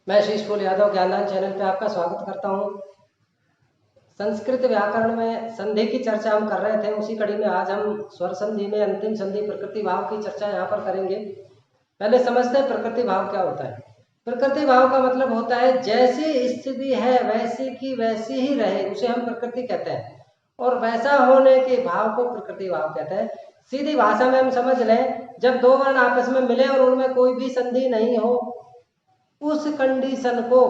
मैं शीशफुल यादव ज्ञानदान चैनल पे आपका स्वागत करता हूँ। संस्कृत व्याकरण में संधि की चर्चा हम कर रहे थे, उसी कड़ी में आज हम स्वर संधि में अंतिम संधि प्रकृति भाव की चर्चा यहाँ पर करेंगे। पहले समझते हैं प्रकृति भाव क्या होता है। प्रकृति भाव का मतलब होता है जैसी स्थिति है वैसी की वैसी ही रहे, उसे हम प्रकृति कहते हैं, और वैसा होने के भाव को प्रकृति भाव कहते हैं। सीधी भाषा में हम समझ लें, जब दो वर्ण आपस में मिले और उनमें कोई भी संधि नहीं हो, उस कंडीशन को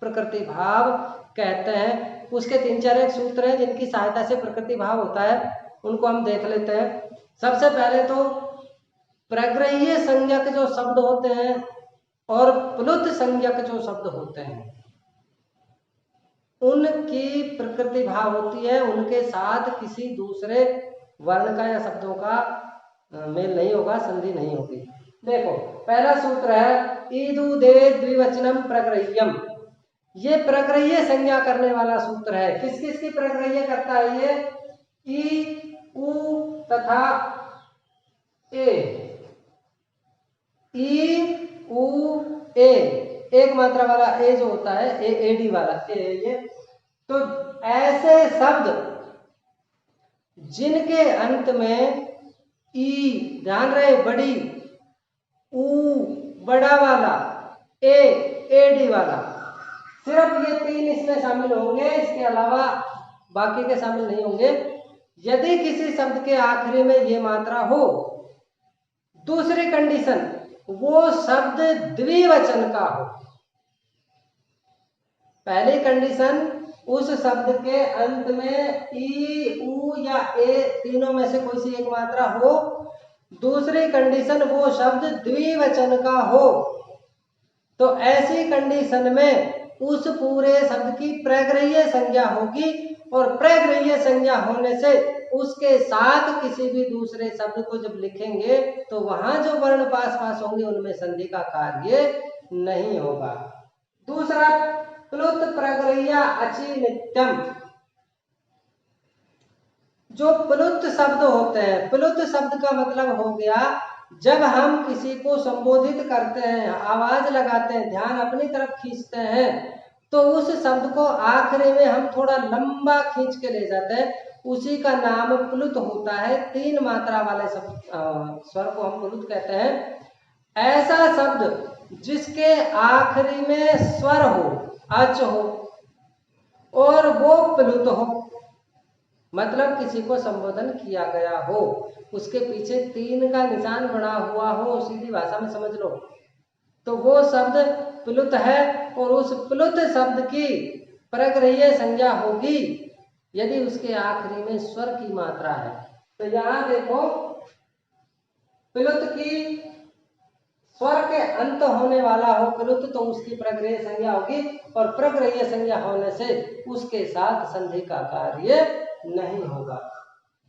प्रकृति भाव कहते हैं। उसके तीन चार एक सूत्र हैं जिनकी सहायता से प्रकृति भाव होता है, उनको हम देख लेते हैं। सबसे पहले तो प्रग्रह्य संज्ञक जो शब्द होते हैं और प्लुत संज्ञक जो शब्द होते हैं, उनकी प्रकृति भाव होती है, उनके साथ किसी दूसरे वर्ण का या शब्दों का मेल नहीं होगा, संधि नहीं होगी। देखो पहला सूत्र है ईदु दे द्विवचनम प्रग्रह्यम। ये प्रग्रह्य संज्ञा करने वाला सूत्र है। किस किस की प्रग्रह्य करता है ये? ई, उ तथा ए। ई, उ, ए, एक मात्रा वाला ए जो होता है, ए एडी वाला ए, ये तो ऐसे शब्द जिनके अंत में ई, ध्यान रहे, बड़ी, उ बड़ा वाला, ए एडी वाला, सिर्फ ये तीन इसमें शामिल होंगे, इसके अलावा बाकी के शामिल नहीं होंगे। यदि किसी शब्द के आखिरी में ये मात्रा हो, दूसरी कंडीशन, वो शब्द द्विवचन का हो। पहली कंडीशन, उस शब्द के अंत में ई, उ या ए तीनों में से कोई सी एक मात्रा हो। दूसरी कंडीशन, वो शब्द द्विवचन का हो। तो ऐसी कंडीशन में उस पूरे शब्द की प्रग्रह्य संज्ञा होगी, और प्रग्रह्य संज्ञा होने से उसके साथ किसी भी दूसरे शब्द को जब लिखेंगे तो वहां जो वर्ण पास पास होंगे उनमें संधि का कार्य नहीं होगा। दूसरा, प्लुत प्रग्रह्य अचि नित्यम। जो प्लुत शब्द होते हैं, प्लुत शब्द का मतलब हो गया जब हम किसी को संबोधित करते हैं, आवाज लगाते हैं, ध्यान अपनी तरफ खींचते हैं, तो उस शब्द को आखिरी में हम थोड़ा लंबा खींच के ले जाते हैं, उसी का नाम प्लुत होता है। तीन मात्रा वाले शब्द स्वर को हम प्लुत कहते हैं। ऐसा शब्द जिसके आखिरी में स्वर हो, अच हो, और वो प्लुत हो, मतलब किसी को संबोधन किया गया हो, उसके पीछे तीन का निशान बना हुआ हो, सीधी भाषा में समझ लो, तो वो शब्द प्लुत है। और उस प्लुत शब्द की प्रग्रह्य संज्ञा होगी यदि उसके आखिरी में स्वर की मात्रा है। तो यहां देखो, प्लुत की स्वर के अंत होने वाला हो प्लुत, तो उसकी प्रग्रह्य संज्ञा होगी, और प्रग्रह्य संज्ञा होने से उसके साथ संधि का कार्य नहीं होगा।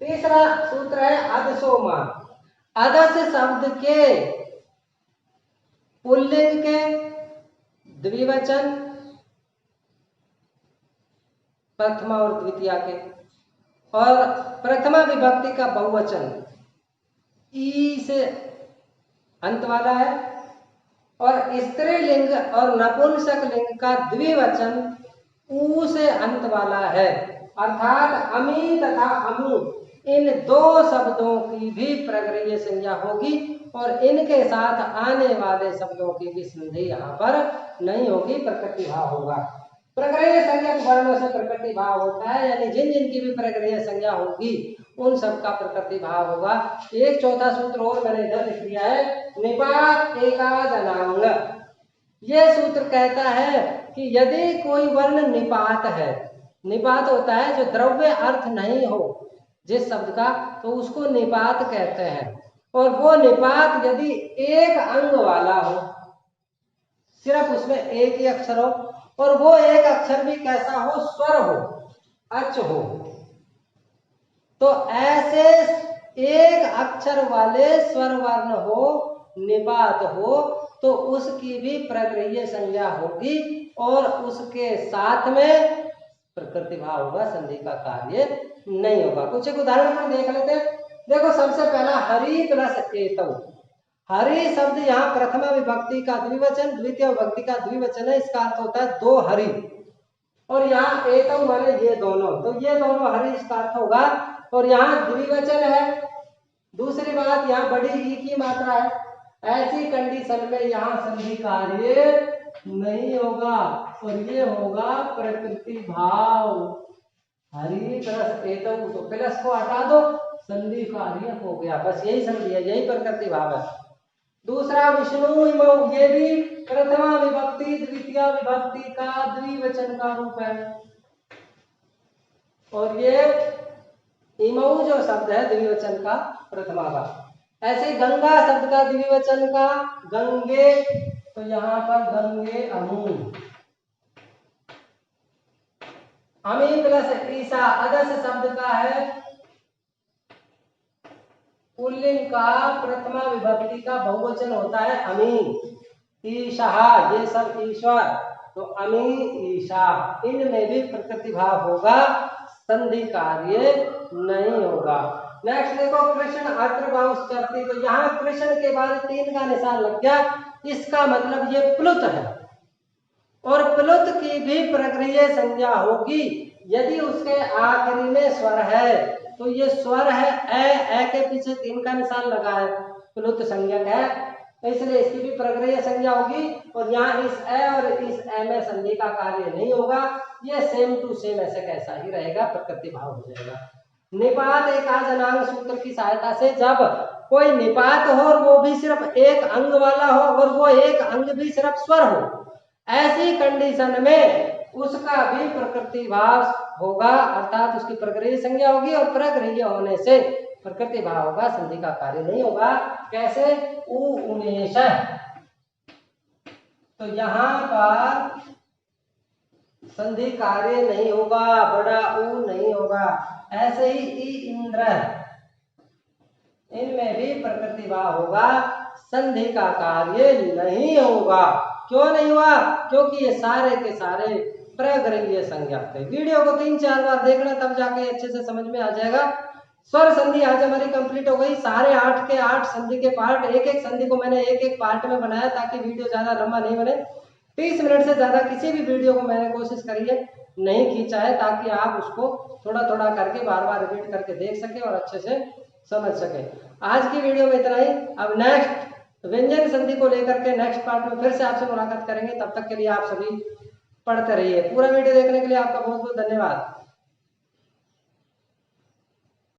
तीसरा सूत्र है अदसोमा। अदस शब्द के पुल्लिंग के द्विवचन, प्रथमा और द्वितीया के, और प्रथमा विभक्ति का बहुवचन ई से अंत वाला है, और स्त्रीलिंग और नपुंसक लिंग का द्विवचन ऊ से अंत वाला है। अर्थात अमी तथा अमु, इन दो शब्दों की भी प्रग्रह्य संज्ञा होगी, और इनके साथ आने वाले शब्दों की भी संधि यहाँ पर नहीं होगी, प्रकृति भाव होगा। प्रग्रह्य संज्ञक वर्णों से प्रकृति भाव होता है, यानी जिन जिन की भी प्रग्रह्य संज्ञा होगी उन सब का प्रकृति भाव होगा। एक चौथा सूत्र और मैंने इधर लिख दिया है, निपात एकादनांग। यह सूत्र कहता है कि यदि कोई वर्ण निपात है, निपात होता है जो द्रव्य अर्थ नहीं हो जिस शब्द का, तो उसको निपात कहते हैं। और वो निपात यदि एक अंग वाला हो, सिर्फ उसमें एक ही अक्षर हो, और वो एक अक्षर भी कैसा हो, स्वर हो, अच हो, तो ऐसे एक अक्षर वाले स्वर वर्ण हो, निपात हो, तो उसकी भी प्रग्रह्य संज्ञा होगी, और उसके साथ में प्रकृति भाव होगा, संधि का कार्य नहीं होगा। कुछ एक उदाहरण पर देख लेते हैं। देखो सबसे पहला हरि प्लस एतौ। हरि शब्द यहाँ प्रथमा विभक्ति का द्विवचन, द्वितीय विभक्ति का द्विवचन है, इसका अर्थ होता है दो हरि। और यहाँ एतम माने ये दोनों, तो ये दोनों हरि इसका अर्थ होगा। और यहाँ द्विवचन है। दूसरी बात, यहाँ बड़ी ई की मात्रा है, ऐसी कंडीशन में यहाँ संधि कार्य नहीं होगा और ये होगा प्रकृति भाव। हरि प्लस एतम, तो प्लस को हटा दो, संधि कार्य हो गया, बस यही संधि है, यही प्रकृति भाव है। दूसरा विष्णु इमौ, ये भी प्रथमा विभक्ति द्वितीय विभक्ति का द्विवचन का रूप है। और ये इमौ जो शब्द है द्विवचन का प्रथमा भाव। ऐसे गंगा शब्द का द्विवचन का गंगे, तो यहाँ पर गंगे अमू। अमी प्लस ईसा, अदस शब्द का है पुल्लिंग का प्रथमा विभक्ति का बहुवचन होता है अमी। ईशा, ये सब ईश्वर, तो अमी ईशा, इनमें भी प्रकृति भाव होगा, संधि कार्य नहीं होगा। नेक्स्ट देखो, कृष्ण अत्र बाहुश्चरति, तो यहाँ कृष्ण के बाद 3 का निशान लग गया, इसका मतलब ये प्लुत है। और प्लुत की भी प्रक्रिया संज्ञा होगी यदि उसके आखिरी में स्वर है, तो ये स्वर है ए के पीछे 3 का निशान लगा है, प्लुत संज्ञक है, तो इसलिए इसकी भी प्रक्रिया संज्ञा होगी। और यहाँ इस ए और इस ए में संधि का कार्य नहीं होगा, ये सेम टू सेम ऐसे कैसा ही रहेगा, प्रकृति भाव हो जाएगा। निपात एकाजनांग सूत्र की सहायता से जब कोई निपात हो और वो भी सिर्फ एक अंग वाला हो और वो एक अंग भी सिर्फ स्वर हो, ऐसी कंडीशन में उसका भी प्रकृति भाव होगा, अर्थात उसकी प्रकृति संज्ञा होगी और प्रकृति होने से प्रकृति भाव होगा, संधि का कार्य नहीं होगा। कैसे? उ उमेश, तो यहाँ पर संधि कार्य नहीं होगा, बड़ा ऊ नहीं होगा। ऐसे ही ई इंद्र, इनमें भी प्रकृति भाव होगा, संधि का कार्य नहीं होगा। क्यों नहीं हुआ? क्योंकि ये सारे के सारे प्रगृह्य संज्ञा थे। वीडियो को 3-4 बार देखना, तब जाके अच्छे से समझ में आ जाएगा। स्वर संधि आज हमारी कंप्लीट हो गई। सारे 8 के 8 संधि के पार्ट, एक एक संधि को मैंने एक एक पार्ट में बनाया ताकि वीडियो ज्यादा लंबा नहीं बने। 30 मिनट से ज्यादा किसी भी वीडियो को मैंने कोशिश करी है नहीं खींचा है, ताकि आप उसको थोड़ा थोड़ा करके बार बार रिपीट करके देख सके और अच्छे से समझ सके। आज की वीडियो में इतना ही। अब नेक्स्ट व्यंजन संधि को लेकर के नेक्स्ट पार्ट में फिर से आपसे मुलाकात करेंगे। तब तक के लिए आप सभी पढ़ते रहिए। पूरा वीडियो देखने के लिए आपका बहुत बहुत धन्यवाद।